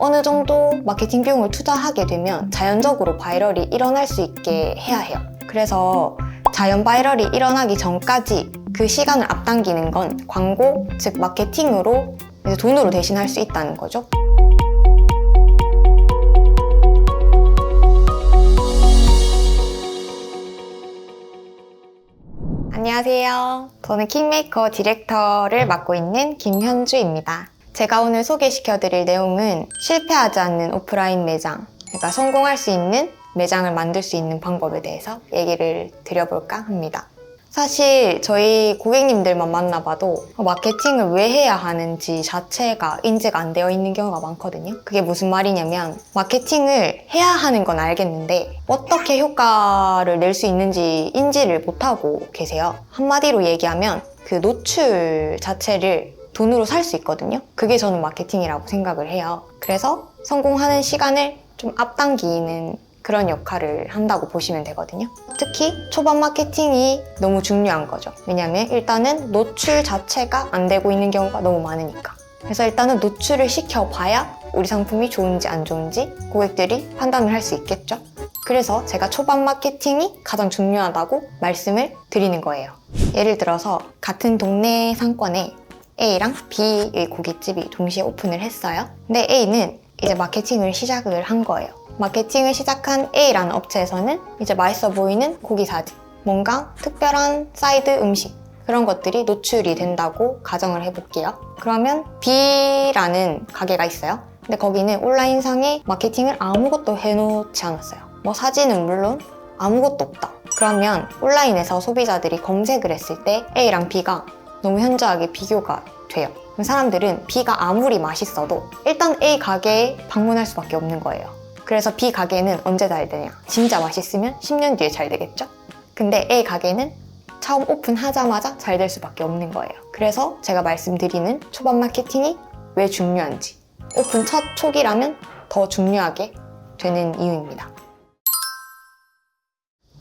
어느 정도 마케팅 비용을 투자하게 되면 자연적으로 바이럴이 일어날 수 있게 해야 해요. 그래서 자연 바이럴이 일어나기 전까지 그 시간을 앞당기는 건 광고, 즉 마케팅으로 이제 돈으로 대신할 수 있다는 거죠. 안녕하세요. 저는 킹메이커 디렉터를 맡고 있는 김현주입니다. 제가 오늘 소개시켜드릴 내용은 실패하지 않는 오프라인 매장, 그러니까 성공할 수 있는 매장을 만들 수 있는 방법에 대해서 얘기를 드려볼까 합니다. 사실 저희 고객님들만 만나봐도 마케팅을 왜 해야 하는지 자체가 인지가 안 되어 있는 경우가 많거든요. 그게 무슨 말이냐면 마케팅을 해야 하는 건 알겠는데 어떻게 효과를 낼 수 있는지 인지를 못하고 계세요. 한마디로 얘기하면 그 노출 자체를 돈으로 살 수 있거든요. 그게 저는 마케팅이라고 생각을 해요. 그래서 성공하는 시간을 좀 앞당기는 그런 역할을 한다고 보시면 되거든요. 특히 초반 마케팅이 너무 중요한 거죠. 왜냐면 일단은 노출 자체가 안 되고 있는 경우가 너무 많으니까. 그래서 일단은 노출을 시켜봐야 우리 상품이 좋은지 안 좋은지 고객들이 판단을 할 수 있겠죠. 그래서 제가 초반 마케팅이 가장 중요하다고 말씀을 드리는 거예요. 예를 들어서 같은 동네 상권에 A랑 B의 고깃집이 동시에 오픈을 했어요. 근데 A는 이제 마케팅을 시작을 한 거예요. 마케팅을 시작한 A라는 업체에서는 이제 맛있어 보이는 고기 사진, 뭔가 특별한 사이드 음식, 그런 것들이 노출이 된다고 가정을 해볼게요. 그러면 B라는 가게가 있어요. 근데 거기는 온라인상에 마케팅을 아무것도 해놓지 않았어요. 뭐 사진은 물론 아무것도 없다. 그러면 온라인에서 소비자들이 검색을 했을 때 A랑 B가 너무 현저하게 비교가 돼요. 그럼 사람들은 B가 아무리 맛있어도 일단 A 가게에 방문할 수밖에 없는 거예요. 그래서 B 가게는 언제 잘 되냐? 진짜 맛있으면 10년 뒤에 잘 되겠죠? 근데 A 가게는 처음 오픈하자마자 잘 될 수밖에 없는 거예요. 그래서 제가 말씀드리는 초반 마케팅이 왜 중요한지, 오픈 첫 초기라면 더 중요하게 되는 이유입니다.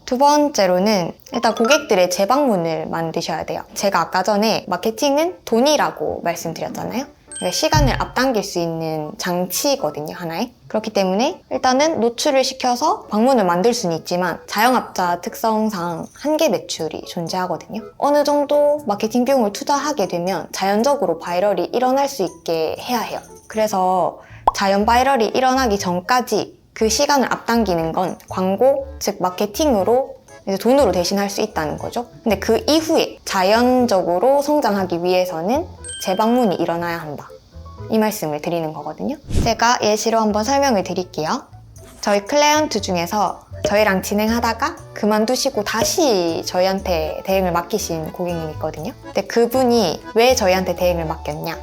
두 번째로는 일단 고객들의 재방문을 만드셔야 돼요. 제가 아까 전에 마케팅은 돈이라고 말씀드렸잖아요. 그러니까 시간을 앞당길 수 있는 장치거든요, 하나의. 그렇기 때문에 일단은 노출을 시켜서 방문을 만들 수는 있지만 자영업자 특성상 한계 매출이 존재하거든요. 어느 정도 마케팅 비용을 투자하게 되면 자연적으로 바이럴이 일어날 수 있게 해야 해요. 그래서 자연 바이럴이 일어나기 전까지 그 시간을 앞당기는 건 광고, 즉 마케팅으로 이제 돈으로 대신할 수 있다는 거죠. 근데 그 이후에 자연적으로 성장하기 위해서는 재방문이 일어나야 한다. 이 말씀을 드리는 거거든요. 제가 예시로 한번 설명을 드릴게요. 저희 클라이언트 중에서 저희랑 진행하다가 그만두시고 다시 저희한테 대행을 맡기신 고객님이 있거든요. 근데 그분이 왜 저희한테 대행을 맡겼냐?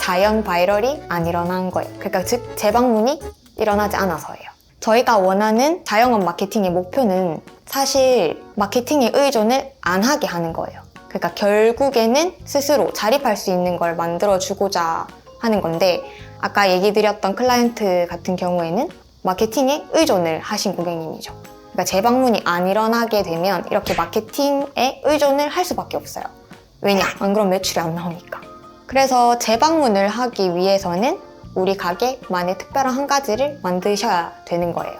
자연 바이럴이 안 일어난 거예요. 그러니까 즉 재방문이 일어나지 않아서예요. 저희가 원하는 자영업 마케팅의 목표는 사실 마케팅에 의존을 안 하게 하는 거예요. 그러니까 결국에는 스스로 자립할 수 있는 걸 만들어주고자 하는 건데 아까 얘기 드렸던 클라이언트 같은 경우에는 마케팅에 의존을 하신 고객님이죠. 그러니까 재방문이 안 일어나게 되면 이렇게 마케팅에 의존을 할 수밖에 없어요. 왜냐? 안 그러면 매출이 안 나오니까. 그래서 재방문을 하기 위해서는 우리 가게만의 특별한 한 가지를 만드셔야 되는 거예요.